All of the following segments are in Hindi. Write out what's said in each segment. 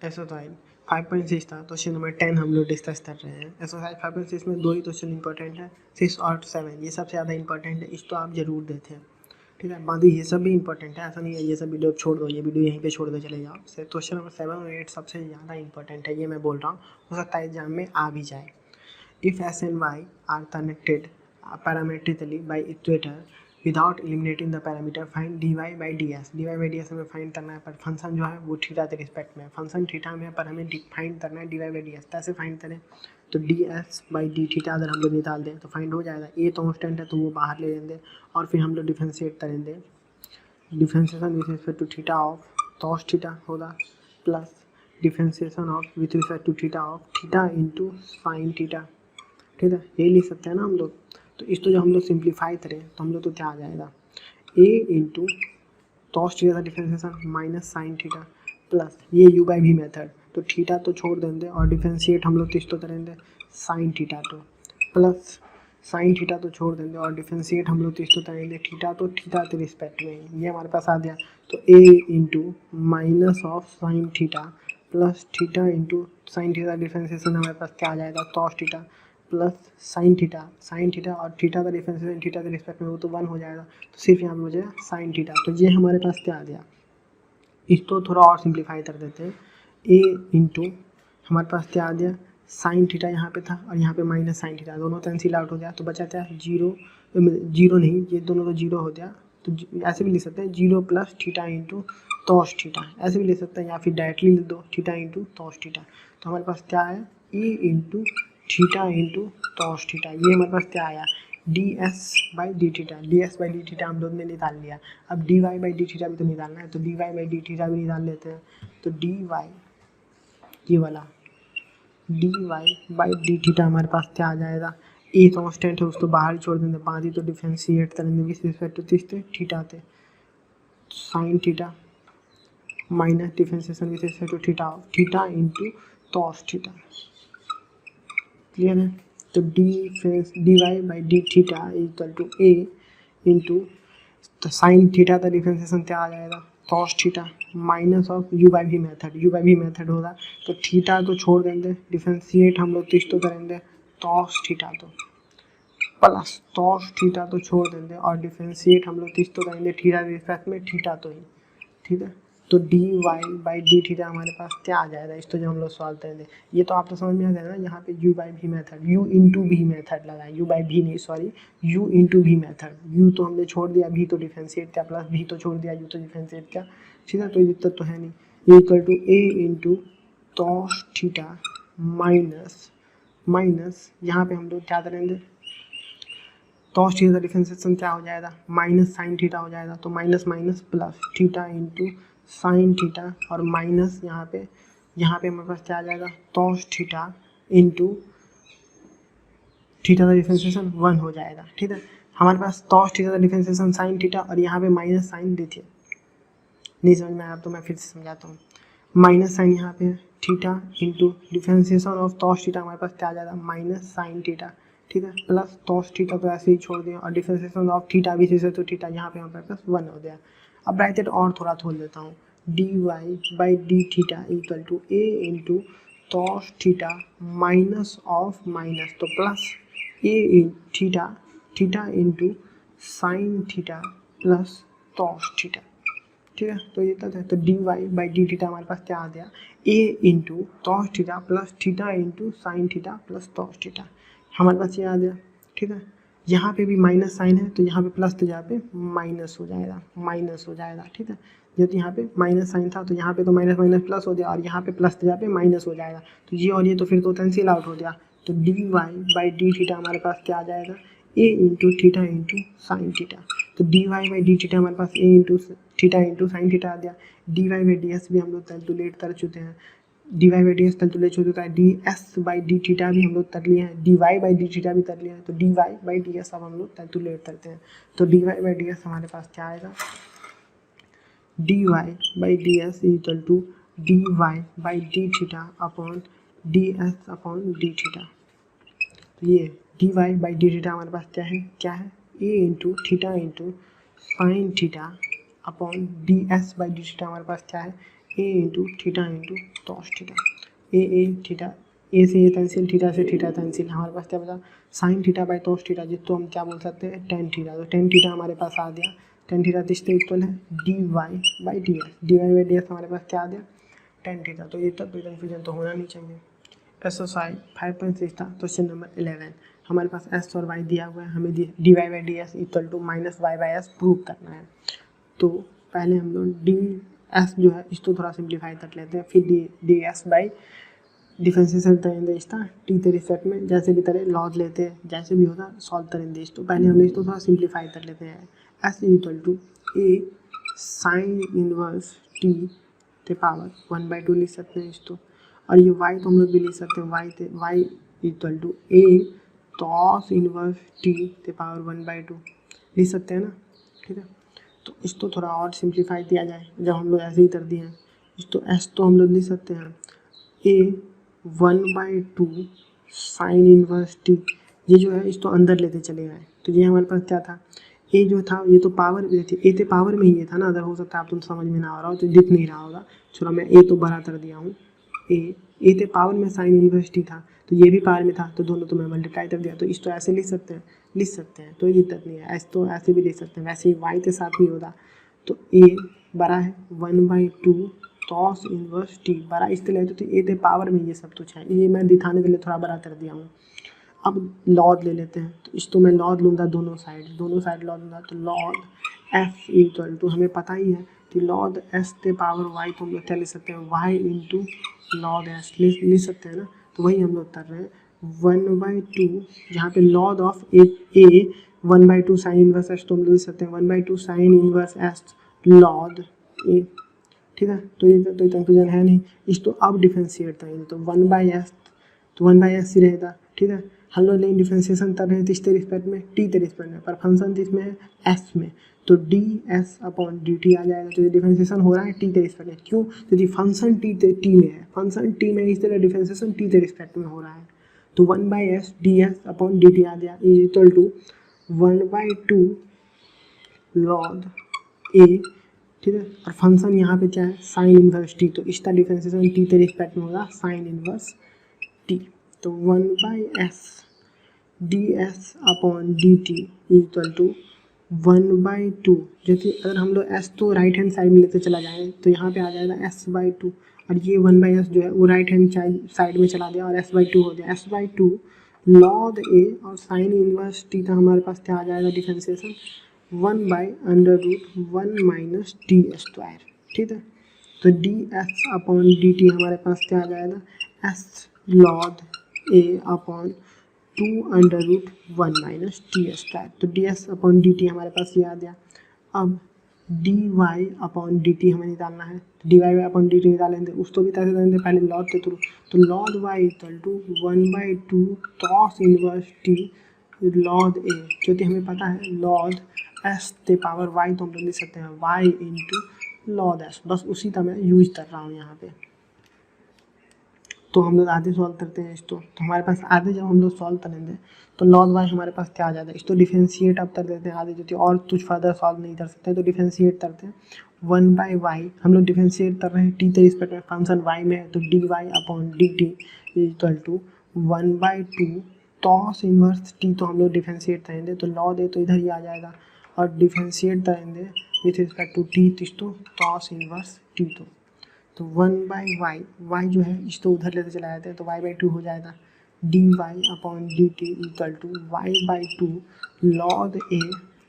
एक्सरसाइज 5.6 था, क्वेश्चन नंबर 10 हम लोग डिस्कस कर रहे हैं। एक्सरसाइज 5.6 में 2 ही क्वेश्चन इंपॉर्टेंट है, 6 और 7 ये सबसे ज़्यादा इंपॉर्टेंट है, इस तो आप जरूर देते हैं, ठीक है। बाकी ये सब भी इंपॉर्टेंट है, ऐसा नहीं है ये सब वीडियो छोड़ दो, ये वीडियो यहीं पे छोड़ दो चले जाओ। क्वेश्चन नंबर 7 और 8 सबसे ज़्यादा इंपॉर्टेंट है, ये मैं बोल रहा हूँ, हो सकता है एग्जाम में आ भी जाए। If S and Y are connected parametrically by इक्वेटर without eliminating the parameter find D Y by D S. D Y by D S हमें फाइंड करना है, पर फंक्शन जो है वो थीटा के रिस्पेक्ट में है, फंक्शन थीटा में है, पर हमें फाइंड करना है D Y by D s. कैसे फाइंड करें? तो D S by D theta अगर हम लोग निकाल दें तो फाइंड हो जाएगा। ए कॉन्स्टेंट है तो वो बाहर ले लेंगे और फिर हम लोग डिफ्रेंशिएट करेंगे। Differentiation with respect to theta of cos theta होगा plus differentiation of with respect to theta of theta into sine theta, ठीक है। ये लिख सकते हैं ना हम लोग। तो इसको जब हम लोग सिंप्लीफाई करें तो हम लोग तो क्या आ जाएगा, ए इंटू कॉस थीटा का differentiation minus sign theta plus ये यू बाई वी मेथड, तो थीटा तो छोड़ देंगे और डिफ्रेंशिएट हम लोग तो करेंगे साइन थीटा तो प्लस साइन थीटा तो छोड़ देंगे और डिफ्रेंशिएट हम लोग तो करेंगे थीटा तो थीटा के रिस्पेक्ट में, ये हमारे पास आ गया। तो A into minus of sine theta plus theta into sine theta differentiation हमारे पास क्या आ जाएगा, cos theta plus sine theta और थीटा का डिफरेंशिएशन थीटा के रिस्पेक्ट में वो तो 1 हो जाएगा, तो सिर्फ यहाँ पे मुझे साइन थीटा। तो ये हमारे पास क्या आ गया, इसको थोड़ा और सिंप्लीफाई कर देते हैं। ए इंटू हमारे पास क्या आ गया, साइन थीटा यहाँ पे था और यहाँ पे माइनस साइन थीटा, दोनों कैंसिल आउट हो गया, तो बचा क्या जीरो, जीरो नहीं ये दोनों तो जीरो हो गया। तो ऐसे भी लिख सकते हैं zero plus theta into cos theta, ऐसे भी लिख सकते हैं या फिर डायरेक्टली लिख दो थीटा इंटू कॉस थीटा। तो हमारे पास क्या है, A into theta into cos theta, ये हमारे पास क्या आया, D S by D theta. D S by D theta हम लोग ने निकाल लिया, अब D Y by D theta भी तो निकालना है, तो D Y by D theta भी निकाल लेते हैं। तो डी वाई ये वाला D Y by D theta हमारे पास क्या आ जाएगा, ए कॉन्स्टेंट है उसको बाहर ही छोड़ देंगे, बाकी तो डिफ्रेंशिएट करेंगे विथ रिस्पेक्ट टू थीटा थे, sine theta minus differentiation with respect to theta into cos theta, clear है। तो D Y by D theta equal to A into तो साइन थीटा का डिफ्रेंशिएशन क्या आ जाएगा, cos theta minus of u by v method होगा, तो थीटा तो छोड़ देंगे, डिफ्रेंशिएट हम लोग तो करेंगे कॉस थीटा तो प्लस कॉस थीटा तो छोड़ देंगे और डिफ्रेंशिएट हम लोग तो करेंगे थीटा के रिस्पेक्ट में थीटा तो ही, ठीक है। तो D Y by D theta हमारे पास क्या आ जाएगा, इस तो जब हम लोग सॉल्व करेंगे ये तो आप तो समझ में आ जाएगा ना, यहाँ पे यू बाई भी मेथड यू इंटू भी मेथड लगाए, यू बाई भी नहीं सॉरी यू इंटू भी मेथड, यू तो हमने छोड़ दिया, भी तो डिफ्रेंशिएट किया, प्लस भी तो छोड़ दिया, यू तो डिफ्रेंशिएट किया, ठीक है। तो दिक्कत तो है नहीं, ये equal to A into cos theta minus यहाँ पे हम लोग क्या करेंगे, कॉस थीटा का डिफ्रेंशिएशन क्या हो जाएगा, माइनस साइन थीटा हो जाएगा, तो minus minus plus theta into sine theta और माइनस यहाँ पे हमारे पास क्या आ जाएगा, कॉस थीटा इंटू थीटा का डिफ्रेंशिएशन 1 हो जाएगा, ठीक है। हमारे पास कॉस थीटा का डिफ्रेंशिएशन साइन थीटा और यहाँ पे माइनस साइन देखिए नहीं समझ में आया तो मैं फिर से समझाता हूँ, माइनस साइन यहाँ पे theta into differentiation of cos theta हमारे पास क्या आ जाएगा, माइनस साइन थीटा, ठीक है, प्लस कॉस थीटा तो ऐसे ही छोड़ दिया और डिफ्रेंशिएशन ऑफ थीटा भी से तो थीटा यहाँ पे हमारे पास 1 हो गया। अब ब्रैकेट और थोड़ा खोल देता हूँ, D Y by D theta equal to A into cos theta minus of minus तो plus A theta into sine theta plus cos theta, ठीक है। तो ये तक है, तो D Y by D theta हमारे पास क्या आ गया, A into cos theta plus theta into sine theta plus cos theta, हमारे पास ये आ गया, ठीक है। यहाँ पे भी माइनस साइन है तो यहाँ पे प्लस तो यहाँ पे माइनस हो जाएगा, ठीक है। जब यहाँ पे माइनस साइन था तो यहाँ पे तो माइनस माइनस प्लस हो गया और यहाँ पे प्लस तो यहाँ पे माइनस हो जाएगा, तो ये और ये तो फिर तो कैंसिल आउट हो गया। तो D Y by D theta हमारे पास क्या आ जाएगा, A into theta into sine theta, तो D Y by D theta हमारे पास A into theta into sine theta आ गया। D Y by D S भी हम लोग कैलकुलेट कर चुके हैं, D Y by D S calculate हो चुका है, D S by D theta भी हम लोग कर लिए हैं, D Y by D theta भी कर लिया है, तो D Y by D S अब हम लोग कैलकुलेट करते हैं। तो D Y by D S हमारे पास क्या आएगा, D Y by D S equal to D Y by D theta upon D S upon D theta. तो ये D Y by D theta हमारे पास क्या है A into theta into sine theta upon D S by D theta हमारे पास क्या है A into theta into cos theta, A theta, A से ये कैंसिल, थीटा से थीटा कैंसिल, हमारे पास क्या बचा sine theta by cos theta, जिसको हम क्या बोल सकते हैं टेन थीटा। तो टेन थीटा हमारे पास आ गया, टेन थीटा किसके इक्वल है D Y by D S, D Y by D S हमारे पास क्या आ गया टेन थीटा। तो ये तक कोई कन्फ्यूजन तो होना नहीं चाहिए। एक्सरसाइज 5.6 था क्वेश्चन नंबर 11, हमारे पास एस और वाई दिया हुआ है, हमें d Y by D S equal to minus y by s prove करना है। तो पहले हम लोग डी एस जो है इसको थोड़ा सिंप्लीफाई कर लेते हैं, फिर डी एस बाई डिफरेंशिएशन करेंगे इसका टी तेरे सेट में, जैसे भी तरह लॉज लेते हैं, जैसे भी होगा सॉल्व करेंगे इसको। पहले हम इसको थोड़ा सिंप्लीफाई कर लेते हैं। S equal to a sine inverse t के पावर 1/2 लिख सकते हैं इसको, और ये y तो हम लोग भी लिख सकते हैं, y equal to a cos inverse t के पावर 1/2 लिख सकते हैं ना, ठीक है। तो इसको थोड़ा और सिंप्लीफाई किया जाए, जब हम लोग ऐसे ही कर दिए हैं इसको, एस तो हम लोग लिख सकते हैं ए 1/2 साइन इनवर्स टी, ये जो है इसको अंदर लेते चले गए, तो ये हमारे पास क्या था ए जो था ये तो पावर में थी, ए तो पावर में ही ये था ना, अगर हो सकता है आप तुम समझ में ना आ रहा हो तो दिख नहीं रहा होगा, चलो मैं ए तो बड़ा कर दिया हूँ, ए तो पावर में साइन इनवर्स टी था, तो ये भी पावर में था, तो दोनों तो मैं मल्टीप्लाई कर दिया, तो इसको ऐसे लिख सकते हैं, तो ये दिक्कत नहीं है, ऐसे तो ऐसे भी लिख सकते हैं, वैसे ही वाई के साथ भी होता, तो ए बड़ा है 1/2 कॉस इनवर्स टी बड़ा इसलिए तो ए तो पावर में ये सब कुछ है, ये मैं दिखाने के लिए थोड़ा बड़ा कर दिया हूँ। अब लॉग ले लेते हैं, तो इसको मैं लॉग लूँगा दोनों साइड लॉग लूँगा, तो लॉग एफ इक्वल टू हमें पता ही है कि लॉग एस के पावर वाई तो हम लोग क्या लिख सकते हैं वाई इंटू लॉग एस लिख सकते हैं ना, तो वही हम लोग कर रहे हैं 1/2, जहाँ पे log of A 1/2 sine inverse S तो हम लोग लिख सकते हैं 1/2 sine inverse S log a, ठीक है। तो ये तो कंफ्यूजन है नहीं, इसको अब डिफरेंशिएट करेंगे तो 1/s, तो 1/s ही रहेगा, ठीक है। हम लोग लेकिन डिफ्रेंसिएशन कर रहे हैं किसके रिस्पेक्ट में टी के रिस्पेक्ट में, पर फंक्शन किसमें है एस में, तो D S upon D T आ जाएगा, तो ये डिफ्रेंसिएशन हो रहा है टी के रिस्पेक्ट में, क्यों क्योंकि फंक्शन टी में है, फंक्शन टी में इस तरह डिफ्रेंसिएशन टी के रिस्पेक्ट में हो रहा है, तो 1/s d S upon D T आ गया is equal to 1/2 log a, ठीक है। और फंक्शन यहाँ पे क्या है साइन इनवर्स टी, तो इसका डिफरेंशिएशन टी के रिस्पेक्ट में होगा साइन इनवर्स टी, तो 1/s d S upon D t equal to 1/2, जैसे अगर हम लोग एस तो राइट हैंड साइड में लेते चला जाए तो यहाँ पे आ जाएगा s/2, और ये 1/s जो है वो राइट हैंड साइड में चला गया और s/2 हो गया, s/2 लॉग ए और साइन इनवर्स टी का हमारे पास क्या आ जाएगा डिफरेंशिएशन 1/√1 माइनस टी स्क्वायर, ठीक है। तो D S upon D t हमारे पास क्या आ जाएगा s log a upon 2/√1 minus t square, तो D S upon D t हमारे पास ये आ गया। अब D y upon D t हमें निकालना है, तो D y upon D t निकालेंगे, उसको भी कैसे करेंगे पहले लॉग के थ्रू, तो log y equal to 1/2 cos inverse t log a, क्योंकि हमें पता है लॉग एस के पावर वाई तो हम लोग लिख सकते हैं वाई इंटू लॉग एस, बस उसी का मैं यूज कर रहा हूँ यहाँ पे। तो हम लोग आधे सॉल्व करते हैं इसको, तो हमारे पास आधे जब हम लोग सॉल्व करेंगे तो लॉग वाई हमारे पास क्या आ जाता है, इसको डिफरेंशिएट अब कर देते हैं आधे, जो और कुछ फर्दर सॉल्व नहीं कर सकते तो डिफरेंशिएट करते हैं 1/y, हम लोग डिफरेंशिएट कर रहे हैं टी के रिस्पेक्ट में, फंक्शन y में है, तो D y upon D t equal to 1/2 cos inverse t, तो हम लोग डिफरेंशिएट करेंगे तो लॉग ए तो इधर ही आ जाएगा, और डिफरेंशिएट करेंगे विथ रिस्पेक्ट टू टी तो कॉस इनवर्स टी, तो 1/y, y जो है इसको उधर लेते चला जाते हैं तो y/2 हो जाएगा, d y upon D t equal to y/2 log a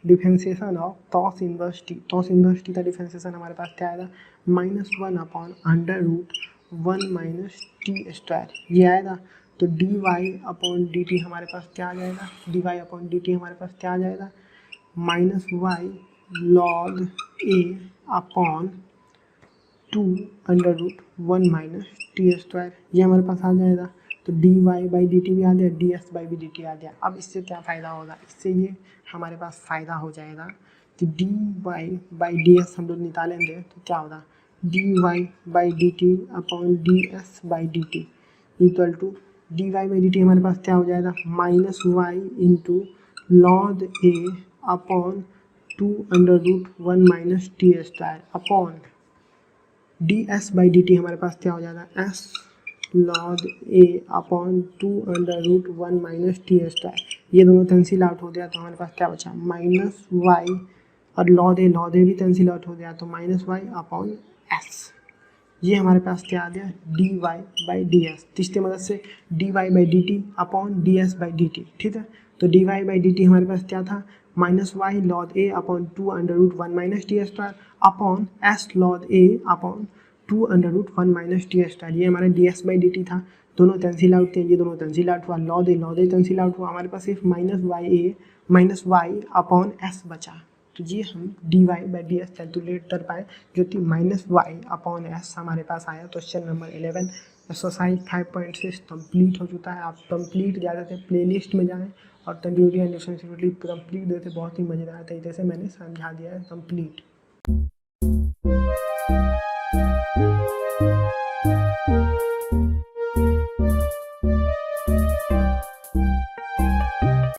differentiation of cos inverse t का डिफरेंशिएशन हमारे पास क्या आएगा -1 अपॉन √1 माइनस टी स्क्वायर, ये आएगा। तो D y upon D t हमारे पास क्या आ जाएगा, d y upon D t हमारे पास क्या आ जाएगा -y log a upon 2/√1 minus t square, ये हमारे पास आ जाएगा। तो D Y by d t भी आ गया, डी एस बाई भी डी टी आ गया। अब इससे क्या फ़ायदा होगा, इससे ये हमारे पास फ़ायदा हो जाएगा कि d Y by D s हम लोग निकालेंगे तो क्या होगा d Y by d t upon D S by d t equal to D Y by d t हमारे पास क्या हो जाएगा -y into log a upon 2/√1 minus t square upon D S by d t हमारे पास क्या हो जाएगा, s log a upon 2 √ 1 minus t square, ये दोनों कैंसिल आउट हो गया तो हमारे पास क्या बचा माइनस वाई, और लॉग ए भी कैंसिल आउट हो गया तो माइनस वाई अपॉन एस। ये हमारे पास क्या आ गया D Y by D s, तो इसकी मदद से d Y by d t upon D S by d t, ठीक है। तो D Y by d t हमारे पास क्या था minus y log a upon 2 √ 1 minus t square upon s log a upon 2 √ 1 minus t square, ये हमारा d S by d t था, दोनों कैंसिल आउट थे, ये दोनों कैंसिल आउट हुआ, लॉग ए कैंसिल आउट हुआ, हमारे पास सिर्फ माइनस वाई अपॉन एस बचा। तो ये हम d Y by D S calculate कर पाए, जो कि माइनस वाई अपॉन एस हमारे पास आया। क्वेश्चन नंबर 11 एक्सरसाइज 5.6 कंप्लीट हो चुका है। आप कंप्लीट जा रहे थे प्ले लिस्ट में जाएँ और कंटिन्यूटी एंड डिफरेंशिएबिलिटी कंप्लीट देते, बहुत ही मज़ेदार तरीके से मैंने समझा दिया है कंप्लीट।